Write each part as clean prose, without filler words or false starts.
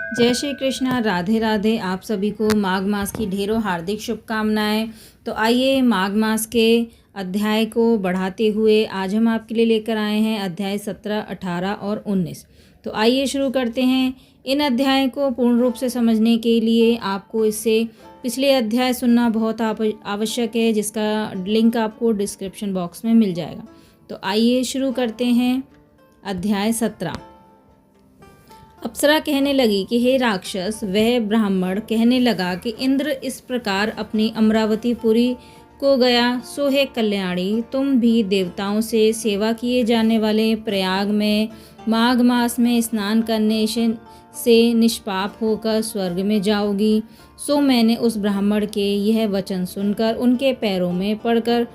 जय श्री कृष्णा, राधे राधे। आप सभी को माघ मास की ढेरों हार्दिक शुभकामनाएं। तो आइए माघ मास के अध्याय को बढ़ाते हुए आज हम आपके लिए लेकर आए हैं अध्याय 17, 18 और 19। तो आइए शुरू करते हैं। इन अध्याय को पूर्ण रूप से समझने के लिए आपको इससे पिछले अध्याय सुनना बहुत आवश्यक है, जिसका लिंक आपको डिस्क्रिप्शन बॉक्स में मिल जाएगा। तो आइए शुरू करते हैं। अध्याय 17। अप्सरा कहने लगी कि हे राक्षस, वह ब्राह्मण कहने लगा कि इंद्र इस प्रकार अपनी अमरावतीपुरी को गया, सो हे कल्याणी, तुम भी देवताओं से सेवा किए जाने वाले प्रयाग में माघ मास में स्नान करने से निष्पाप होकर स्वर्ग में जाओगी। सो मैंने उस ब्राह्मण के यह वचन सुनकर उनके पैरों में पड़कर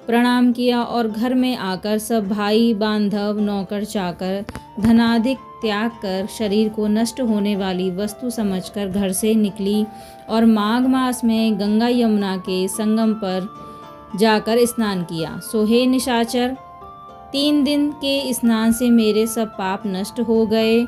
प्रणाम किया और घर में आकर सब भाई बांधव नौकर चाकर धनाधिक त्याग कर शरीर को नष्ट होने वाली वस्तु समझकर घर से निकली और माघ मास में गंगा यमुना के संगम पर जाकर स्नान किया। सो हे निशाचर, 3 दिन के स्नान से मेरे सब पाप नष्ट हो गए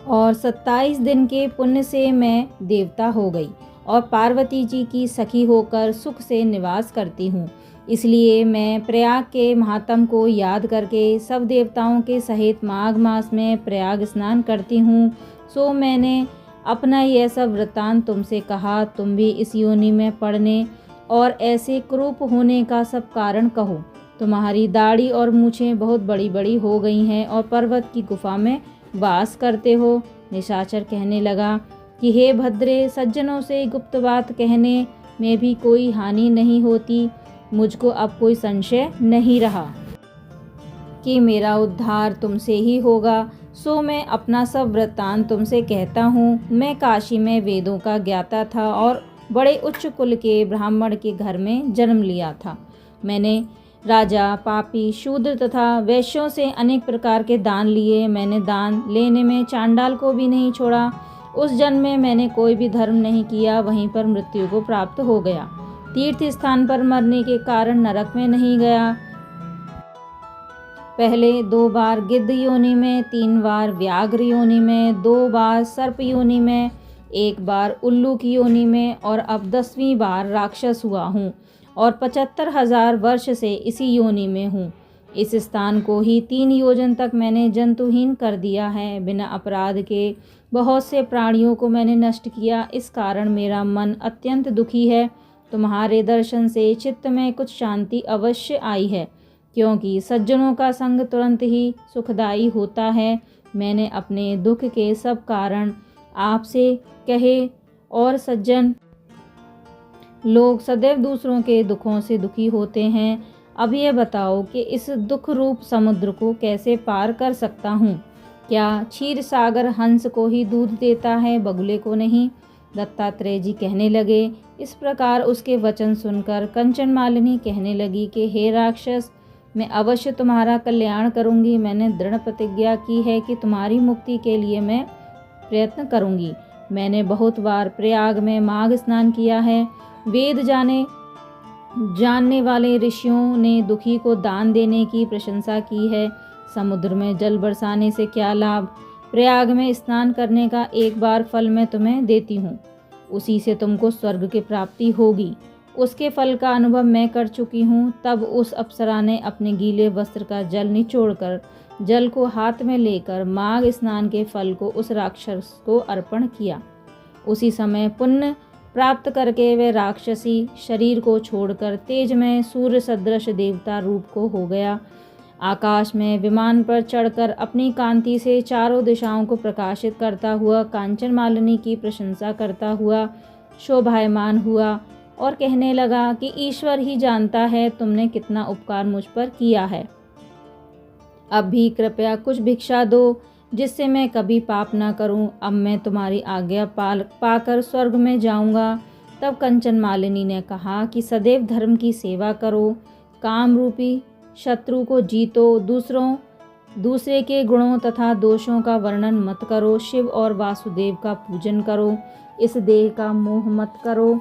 और 27 दिन के पुण्य से मैं देवता हो गई और पार्वती जी की सखी होकर सुख से निवास करती हूँ। इसलिए मैं प्रयाग के महात्म को याद करके सब देवताओं के सहित माघ मास में प्रयाग स्नान करती हूँ। सो मैंने अपना यह सब वृत्तांत तुमसे कहा। तुम भी इस योनि में पड़ने और ऐसे क्रूप होने का सब कारण कहो। तुम्हारी दाढ़ी और मूछें बहुत बड़ी बड़ी हो गई हैं और पर्वत की गुफा में वास करते हो। निशाचर कहने लगा कि हे भद्रे, सज्जनों से गुप्त बात कहने में भी कोई हानि नहीं होती। मुझको अब कोई संशय नहीं रहा कि मेरा उद्धार तुमसे ही होगा। सो मैं अपना सब वृत्तांत तुमसे कहता हूँ। मैं काशी में वेदों का ज्ञाता था और बड़े उच्च कुल के ब्राह्मण के घर में जन्म लिया था। मैंने राजा, पापी, शूद्र तथा वैश्यों से अनेक प्रकार के दान लिए। मैंने दान लेने में चांडाल को भी नहीं छोड़ा। उस जन्म में मैंने कोई भी धर्म नहीं किया, वहीं पर मृत्यु को प्राप्त हो गया। तीर्थ स्थान पर मरने के कारण नरक में नहीं गया। पहले 2 बार गिद्ध योनि में, 3 बार व्याघ्र योनि में, 2 बार सर्प योनि में, 1 बार उल्लू की योनि में और अब 10वीं बार राक्षस हुआ हूँ और 75,000 वर्ष से इसी योनि में हूँ। इस स्थान को ही 3 योजन तक मैंने जंतुहीन कर दिया है। बिना अपराध के बहुत से प्राणियों को मैंने नष्ट किया। इस कारण मेरा मन अत्यंत दुखी है। तुम्हारे दर्शन से चित्त में कुछ शांति अवश्य आई है, क्योंकि सज्जनों का संग तुरंत ही सुखदायी होता है। मैंने अपने दुख के सब कारण आपसे कहे और सज्जन लोग सदैव दूसरों के दुखों से दुखी होते हैं। अब ये बताओ कि इस दुख रूप समुद्र को कैसे पार कर सकता हूँ? क्या क्षीर सागर हंस को ही दूध देता है, बगुले को नहीं? दत्तात्रेय जी कहने लगे। इस प्रकार उसके वचन सुनकर कंचन मालिनी कहने लगी कि हे राक्षस, मैं अवश्य तुम्हारा कल्याण करूंगी। मैंने दृढ़ प्रतिज्ञा की है कि तुम्हारी मुक्ति के लिए मैं प्रयत्न करूंगी। मैंने बहुत बार प्रयाग में माघ स्नान किया है। वेद जानने वाले ऋषियों ने दुखी को दान देने की प्रशंसा की है। समुद्र में जल बरसाने से क्या लाभ? प्रयाग में स्नान करने का एक बार फल मैं तुम्हें देती हूँ, उसी से तुमको स्वर्ग की प्राप्ति होगी। उसके फल का अनुभव मैं कर चुकी हूँ। तब उस अप्सरा ने अपने गीले वस्त्र का जल निचोड़कर जल को हाथ में लेकर माघ स्नान के फल को उस राक्षस को अर्पण किया। उसी समय पुण्य प्राप्त करके वह राक्षसी शरीर को छोड़कर तेजमय सूर्य सदृश देवता रूप को हो गया। आकाश में विमान पर चढ़कर अपनी कांति से चारों दिशाओं को प्रकाशित करता हुआ कांचन मालिनी की प्रशंसा करता हुआ शोभायमान हुआ और कहने लगा कि ईश्वर ही जानता है तुमने कितना उपकार मुझ पर किया है। अब भी कृपया कुछ भिक्षा दो, जिससे मैं कभी पाप न करूं। अब मैं तुम्हारी आज्ञा पाकर स्वर्ग में जाऊंगा। तब कंचन मालिनी ने कहा कि सदैव धर्म की सेवा करो, काम रूपी शत्रु को जीतो, दूसरे के गुणों तथा दोषों का वर्णन मत करो, शिव और वासुदेव का पूजन करो, इस देह का मोह मत करो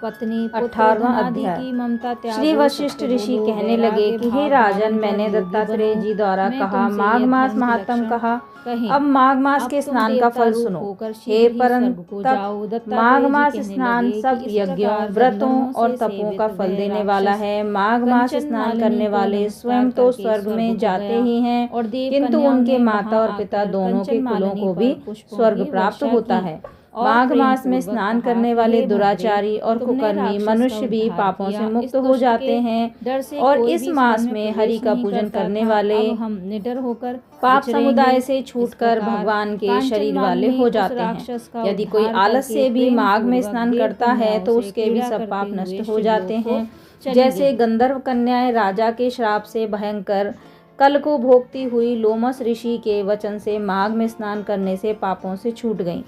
पत्नी पुत्र 18वां धनादि अध्याय। की ममता त्यागो, श्री वशिष्ठ सत्य ऋषि बोलो, कहने वैराग्य लगे कि हे भाव राजन, धारण कर मैंने योगी दत्तात्रेय बनो। जी द्वारा मैं कहा तुमसे माघ यह मास धर्म की महात्म लक्षण कहा। कहें। अब माघ मास अब के तुम स्नान का देवता फल रूप सुनो। होकर हे शीघ्र ही परम स्वर्ग को तप, जाओ। दत्तात्रेय माघ जी मास कहने स्नान लगे सब कि इस यज्ञों, प्रकार व्रतों गंधर्वों और से तपों का सेवित फल वह देने वाला राक्षस है। माघ मास कंचन स्नान मालिनी करने को वाले नमस्कार स्वयं तो करके स्वर्ग स्वर्ग में को जाते गया ही हैं, और देव किंतु कन्याओं उनके ने माता वहां और पिता आकर दोनों के कंचन कुलों मालिनी को पर भी पुष्पों स्वर्ग की प्राप्त वर्षा होता की है। और माघ प्रेम मास में पूर्वक स्नान कहा करने कि वाले हे भद्रे, दुराचारी और तुमने कुकर्मी राक्षस का मनुष्य भी उद्धार पापों किया। से मुक्त इस हो दुष्ट जाते के हैं। डर से और कोई इस भी मास स्वर्ग में हरि प्रवेश का नहीं पूजन करता करने था। वाले अब हम निडर होकर पाप विचरेंगे। समुदाय से इस छूटकर प्रकार भगवान के कांचन शरीर वाले मालिनी हो उस जाते राक्षस का हैं। यदि कोई उद्धार आलस करके से भी प्रेम माघ में पूर्वक स्नान देव करता है कन्याओं तो से उसके भी क्रीड़ा सब करते पाप हुए नष्ट हो शिवलोक जाते को हैं। चली जैसे गई। गंधर्व कन्याएं राजा के श्राप से भयंकर कल को भोगती हुई लोमस ऋषि के वचन से माघ में स्नान करने से पापों से छूट गईं।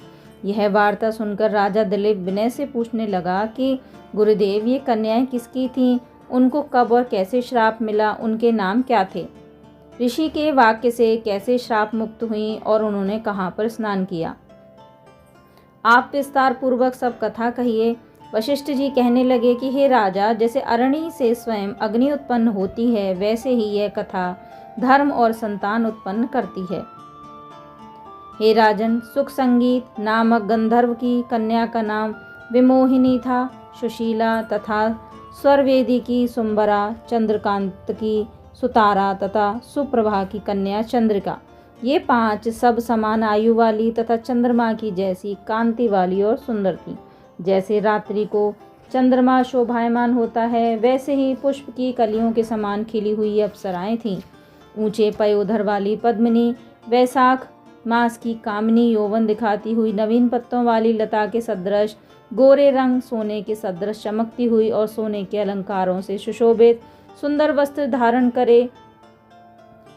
यह वार्ता सुनकर राजा दिलीप विनय से पूछने लगा कि गुरुदेव, ये कन्याएं किसकी थीं? उनको कब और कैसे श्राप मिला? उनके नाम क्या थे? ऋषि के वाक्य से कैसे श्राप मुक्त हुईं और उन्होंने कहाँ पर स्नान किया? आप विस्तार पूर्वक सब कथा कहिए। वशिष्ठ जी कहने लगे कि हे राजा, जैसे अरणि से स्वयं अग्नि उत्पन्न होती है, वैसे ही यह कथा धर्म और संतान उत्पन्न करती है। हे राजन, सुख संगीत नामक गंधर्व की कन्या का नाम विमोहिनी था। सुशीला तथा स्वरवेदी की सुंबरा, चंद्रकांत की सुतारा तथा सुप्रभा की कन्या चंद्रिका, ये 5 सब समान आयु वाली तथा चंद्रमा की जैसी कांति वाली और सुंदर थी। जैसे रात्रि को चंद्रमा शोभायमान होता है, वैसे ही पुष्प की कलियों के समान खिली हुई अप्सराएं थीं। ऊंचे पयोधर वाली पद्मिनी, वैशाख मास की कामिनी, यौवन दिखाती हुई नवीन पत्तों वाली लता के सदृश, गोरे रंग सोने के सदृश चमकती हुई और सोने के अलंकारों से सुशोभित, सुंदर वस्त्र धारण करे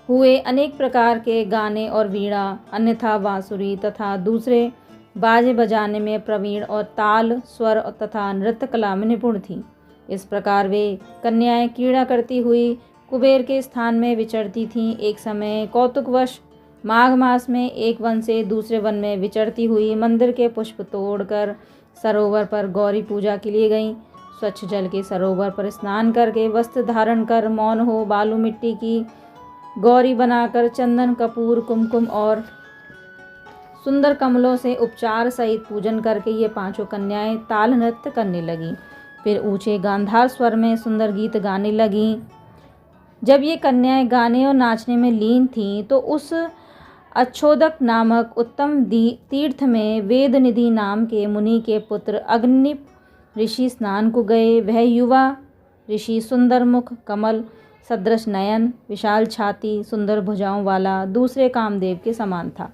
हुए, अनेक प्रकार के गाने और वीणा अन्यथा बांसुरी तथा दूसरे बाजे बजाने में प्रवीण और ताल, स्वर तथा नृत्य कला में निपुण थीं। इस प्रकार वे कन्याएं क्रीड़ा करती हुई कुबेर के स्थान में विचरती थीं। एक समय कौतुकवश माघ मास में एक वन से दूसरे वन में विचरती हुई मंदिर के पुष्प तोड़कर सरोवर पर गौरी पूजा के लिए गईं। स्वच्छ जल के सरोवर पर स्नान करके वस्त्र धारण कर मौन हो बालू मिट्टी की गौरी बनाकर चंदन, कपूर, कुमकुम और सुंदर कमलों से उपचार सहित पूजन करके ये 5 कन्याएं ताल नृत्य करने लगीं। फिर ऊंचे गांधार स्वर में सुंदर गीत गाने लगीं। जब ये कन्याएं गाने और नाचने में लीन थीं तो उस अच्छोदक नामक उत्तम तीर्थ में वेदनिधि नाम के मुनि के पुत्र अग्निप ऋषि स्नान को गए। वह युवा ऋषि सुंदर मुख, कमल सदृश नयन, विशाल छाती, सुंदर भुजाओं वाला दूसरे कामदेव के समान था।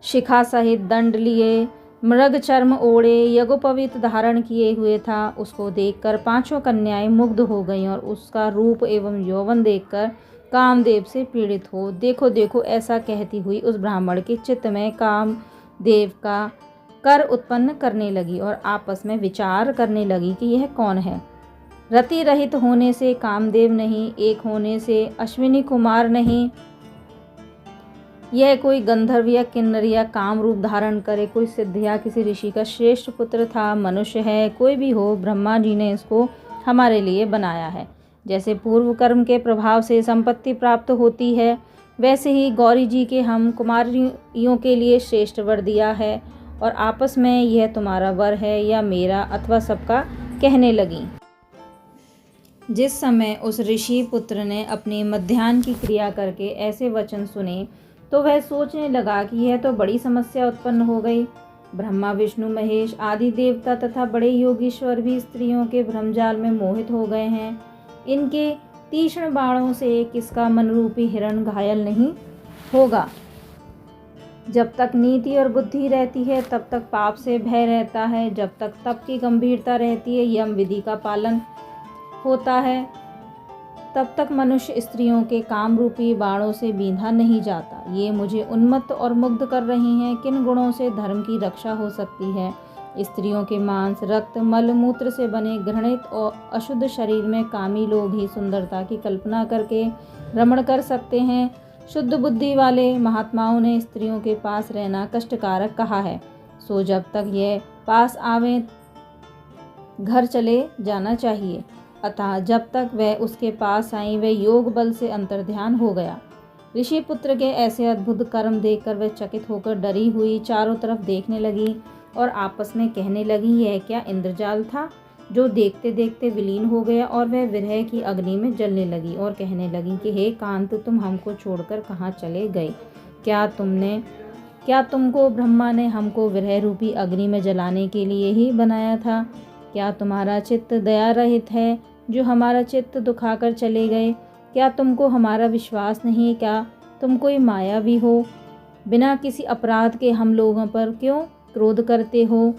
शिखा सहित दंड लिए, मृग चर्म ओढ़े, यज्ञोपवीत धारण किए हुए था। उसको देखकर 5 कन्याएं मुग्ध हो गईं और उसका रूप एवं यौवन देखकर कामदेव से पीड़ित हो देखो देखो ऐसा कहती हुई उस ब्राह्मण के चित्त में कामदेव का कर उत्पन्न करने लगी और आपस में विचार करने लगी कि यह कौन है। रति रहित होने से कामदेव नहीं, एक होने से अश्विनी कुमार नहीं, यह कोई गंधर्व या किन्नर या काम रूप धारण करे, कोई सिद्ध या किसी ऋषि का श्रेष्ठ पुत्र था, मनुष्य है, कोई भी हो, ब्रह्मा जी ने इसको हमारे लिए बनाया है। जैसे पूर्व कर्म के प्रभाव से संपत्ति प्राप्त होती है, वैसे ही गौरी जी के हम कुमारियों के लिए श्रेष्ठ वर दिया है और आपस में यह तुम्हारा वर है या मेरा अथवा सबका कहने लगी। जिस समय उस ऋषि पुत्र ने अपनी मध्याह्न की क्रिया करके ऐसे वचन सुने तो वह सोचने लगा कि यह तो बड़ी समस्या उत्पन्न हो गई। ब्रह्मा, विष्णु, महेश आदि देवता तथा बड़े योगीश्वर भी स्त्रियों के भ्रमजाल में मोहित हो गए हैं। इनके तीक्ष्ण बाणों से किसका मनरूपी हिरण घायल नहीं होगा। जब तक नीति और बुद्धि रहती है तब तक पाप से भय रहता है, जब तक तप की गंभीरता रहती है, यम विधि का पालन होता है, तब तक मनुष्य स्त्रियों के काम रूपी बाणों से बींधा नहीं जाता। ये मुझे उन्मत्त और मुग्ध कर रही हैं। किन गुणों से धर्म की रक्षा हो सकती है? स्त्रियों के मांस, रक्त, मल मूत्र से बने घृणित और अशुद्ध शरीर में कामी लोग ही सुंदरता की कल्पना करके रमण कर सकते हैं। शुद्ध बुद्धि वाले महात्माओं ने स्त्रियों के पास रहना कष्टकारक कहा है। सो जब तक यह पास आवे घर चले जाना चाहिए। अतः जब तक वह उसके पास आई वह योग बल से अंतर्ध्यान हो गया। ऋषि पुत्र के ऐसे अद्भुत कर्म देखकर वह चकित होकर डरी हुई चारों तरफ देखने लगी और आपस में कहने लगी, यह क्या इंद्रजाल था जो देखते देखते विलीन हो गया। और वह विरह की अग्नि में जलने लगी और कहने लगी कि हे कांत, तुम हमको छोड़कर कहाँ चले गए? क्या तुमको ब्रह्मा ने हमको विरह रूपी अग्नि में जलाने के लिए ही बनाया था? क्या तुम्हारा चित्त दया रहित है जो हमारा चित्त दुखाकर चले गए? क्या तुमको हमारा विश्वास नहीं? क्या तुम कोई मायावी हो? बिना किसी अपराध के हम लोगों पर क्यों क्रोध करते हो?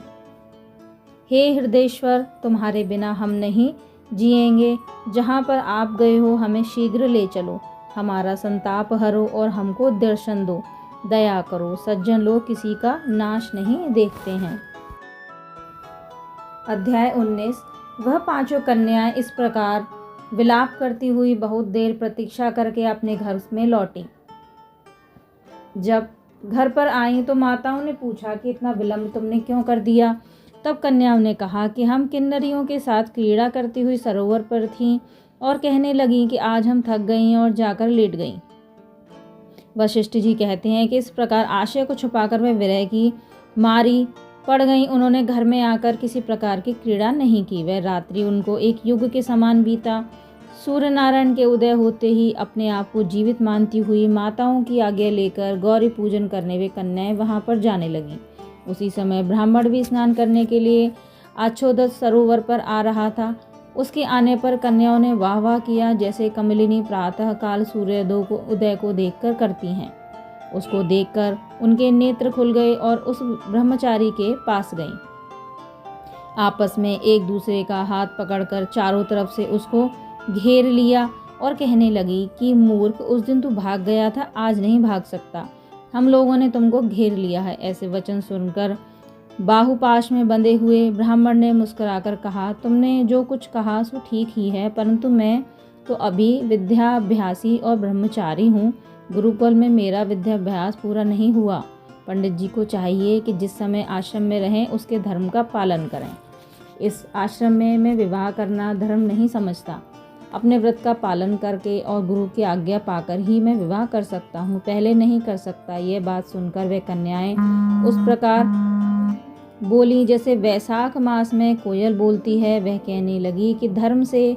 हे हृदयेश्वर, तुम्हारे बिना हम नहीं जिएंगे। जहाँ पर आप गए हो हमें शीघ्र ले चलो, हमारा संताप हरो और हमको दर्शन दो। दया करो, सज्जन लोग किसी का नाश नहीं देखते हैं। अध्याय 19। वह पांचों कन्याएं इस प्रकार विलाप करती हुई बहुत देर प्रतीक्षा करके अपने घर में लौटी। जब घर पर आई तो माताओं ने पूछा कि इतना विलंब तुमने क्यों कर दिया? तब कन्याओं ने कहा कि हम किन्नरियों के साथ क्रीड़ा करती हुई सरोवर पर थीं और कहने लगी कि आज हम थक गईं और जाकर लेट गईं। वशिष्ठ जी कहते हैं कि इस प्रकार आशय को छुपाकर वह विरह की मारी पड़ गईं। उन्होंने घर में आकर किसी प्रकार की क्रीड़ा नहीं की। वह रात्रि उनको एक युग के समान बीता। सूर्य नारायण के उदय होते ही अपने आप को जीवित मानती हुई माताओं की आज्ञा लेकर गौरी पूजन करने वे कन्याएं वहां पर जाने लगीं। उसी समय ब्राह्मण भी स्नान करने के लिए आच्छोदत सरोवर पर आ रहा था। उसके आने पर कन्याओं ने वाह वाह किया, जैसे कमलिनी प्रातः काल सूर्योदय को देखकर करती हैं। उसको देखकर उनके नेत्र खुल गए और उस ब्रह्मचारी के पास गईं। आपस में एक दूसरे का हाथ पकड़कर चारों तरफ से उसको घेर लिया और कहने लगी कि मूर्ख, उस दिन तू भाग गया था, आज नहीं भाग सकता। हम लोगों ने तुमको घेर लिया है। ऐसे वचन सुनकर बाहुपाश में बंधे हुए ब्राह्मण ने मुस्कुराकर कहा, तुमने जो कुछ कहा सो ठीक ही है, परंतु मैं तो अभी विद्याभ्यासी और ब्रह्मचारी हूँ। गुरुकुल में मेरा विद्याभ्यास पूरा नहीं हुआ। पंडित जी को चाहिए कि जिस समय आश्रम में रहें उसके धर्म का पालन करें। इस आश्रम में मैं विवाह करना धर्म नहीं समझता। अपने व्रत का पालन करके और गुरु की आज्ञा पाकर ही मैं विवाह कर सकता हूँ, पहले नहीं कर सकता। ये बात सुनकर वे कन्याएं उस प्रकार बोली जैसे वैशाख मास में कोयल बोलती है। वह कहने लगी कि धर्म से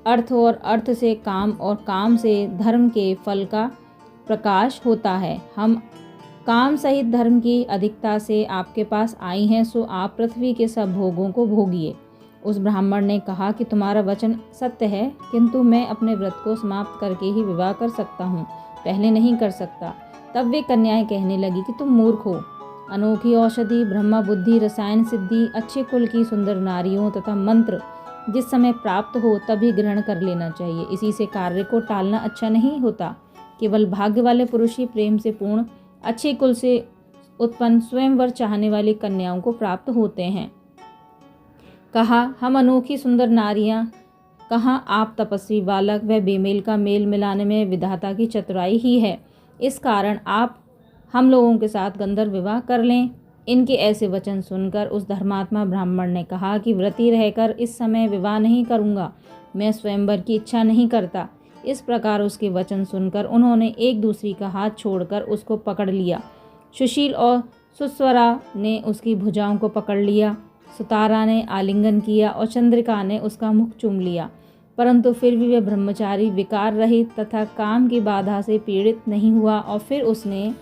अर्थ और अर्थ से काम और काम से धर्म के फल का प्रकाश होता है। हम काम सहित धर्म की अधिकता से आपके पास आई हैं, सो आप पृथ्वी के सब भोगों को भोगिए। उस ब्राह्मण ने कहा कि तुम्हारा वचन सत्य है, किंतु मैं अपने व्रत को समाप्त करके ही विवाह कर सकता हूँ, पहले नहीं कर सकता। तब वे कन्याएं कहने लगी कि तुम मूर्ख हो। अनोखी औषधि, ब्रह्मा बुद्धि, रसायन सिद्धि, अच्छे कुल की सुंदर नारियों तथा मंत्र जिस समय प्राप्त हो तभी ग्रहण कर लेना चाहिए। इसी से कार्य को टालना अच्छा नहीं होता। केवल भाग्य वाले पुरुष ही प्रेम से पूर्ण अच्छे कुल से उत्पन्न स्वयंवर चाहने वाली कन्याओं को प्राप्त होते हैं। कहा, हम अनोखी सुंदर नारियां, कहाँ आप तपस्वी बालक। वह बेमेल का मेल मिलाने में विधाता की चतुराई ही है। इस कारण आप हम लोगों के साथ गंधर्व विवाह कर लें। इनके ऐसे वचन सुनकर उस धर्मात्मा ब्राह्मण ने कहा कि व्रती रहकर इस समय विवाह नहीं करूँगा, मैं स्वयंवर की इच्छा नहीं करता। इस प्रकार उसके वचन सुनकर उन्होंने एक दूसरी का हाथ छोड़कर उसको पकड़ लिया। सुशील और सुस्वरा ने उसकी भुजाओं को पकड़ लिया, सुतारा ने आलिंगन किया और चंद्रिका ने उसका मुख चूम लिया। परंतु फिर भी वह ब्रह्मचारी विकार रहित तथा काम की बाधा से पीड़ित नहीं हुआ और फिर उसने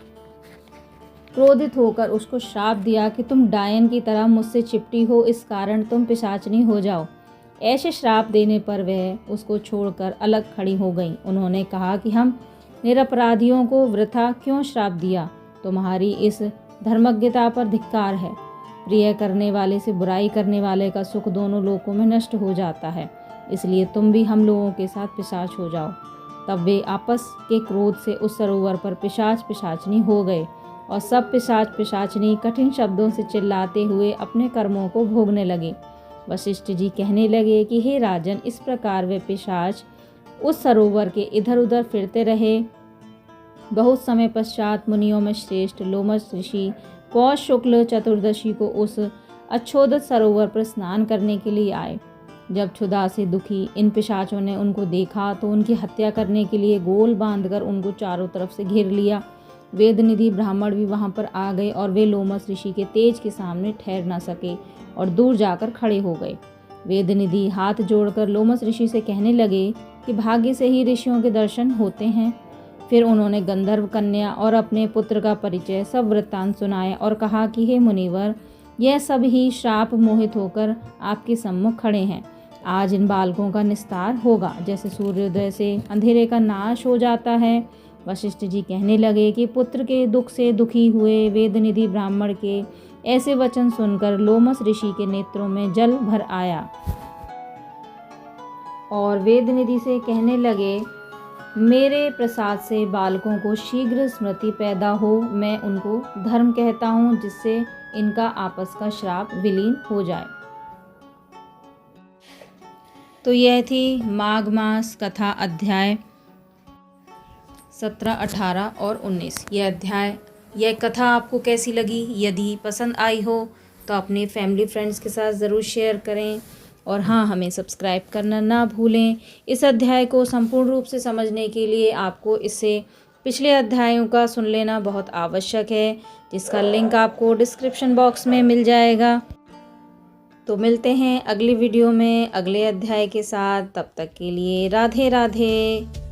क्रोधित होकर उसको श्राप दिया कि तुम डायन की तरह मुझसे चिपटी हो, इस कारण तुम पिशाचनी हो जाओ। ऐसे श्राप देने पर वह उसको छोड़कर अलग खड़ी हो गई। उन्होंने कहा कि हम निरपराधियों को वृथा क्यों श्राप दिया? तुम्हारी इस धर्मज्ञता पर धिक्कार है। प्रिय करने वाले से बुराई करने वाले का सुख दोनों लोकों में नष्ट हो जाता है, इसलिए तुम भी हम लोगों के साथ पिशाच हो जाओ। तब वे आपस के क्रोध से उस सरोवर पर पिशाच पिशाचनी हो गए और सब पिशाच पिशाचनी कठिन शब्दों से चिल्लाते हुए अपने कर्मों को भोगने लगे। वशिष्ठ जी कहने लगे कि हे राजन, इस प्रकार वे पिशाच उस सरोवर के इधर उधर फिरते रहे। बहुत समय पश्चात मुनियों में श्रेष्ठ लोमस ऋषि पौष शुक्ल चतुर्दशी को उस अच्छोदत सरोवर पर स्नान करने के लिए आए। जब क्षुधा से दुखी इन पिशाचों ने उनको देखा तो उनकी हत्या करने के लिए गोल बांधकर उनको चारों तरफ से घेर लिया। वेदनिधि ब्राह्मण भी वहां पर आ गए और वे लोमस ऋषि के तेज के सामने ठहर न सके और दूर जाकर खड़े हो गए। वेदनिधि हाथ जोड़कर लोमस ऋषि से कहने लगे कि भाग्य से ही ऋषियों के दर्शन होते हैं। फिर उन्होंने गंधर्व कन्या और अपने पुत्र का परिचय सब वृत्तांत सुनाया और कहा कि हे मुनिवर, यह सब ही श्राप मोहित होकर आपके सम्मुख खड़े हैं। आज इन बालकों का निस्तार होगा, जैसे सूर्योदय से अंधेरे का नाश हो जाता है। वशिष्ठ जी कहने लगे कि पुत्र के दुख से दुखी हुए वेदनिधि ब्राह्मण के ऐसे वचन सुनकर लोमस ऋषि के नेत्रों में जल भर आया और वेदनिधि से कहने लगे, मेरे प्रसाद से बालकों को शीघ्र स्मृति पैदा हो। मैं उनको धर्म कहता हूँ, जिससे इनका आपस का श्राप विलीन हो जाए। तो यह थी माघ मास कथा अध्याय 17, 18 और 19। यह कथा आपको कैसी लगी? यदि पसंद आई हो तो अपने फैमिली फ्रेंड्स के साथ ज़रूर शेयर करें और हाँ, हमें सब्सक्राइब करना ना भूलें। इस अध्याय को संपूर्ण रूप से समझने के लिए आपको इससे पिछले अध्यायों का सुन लेना बहुत आवश्यक है, जिसका लिंक आपको डिस्क्रिप्शन बॉक्स में मिल जाएगा। तो मिलते हैं अगली वीडियो में अगले अध्याय के साथ। तब तक के लिए राधे राधे।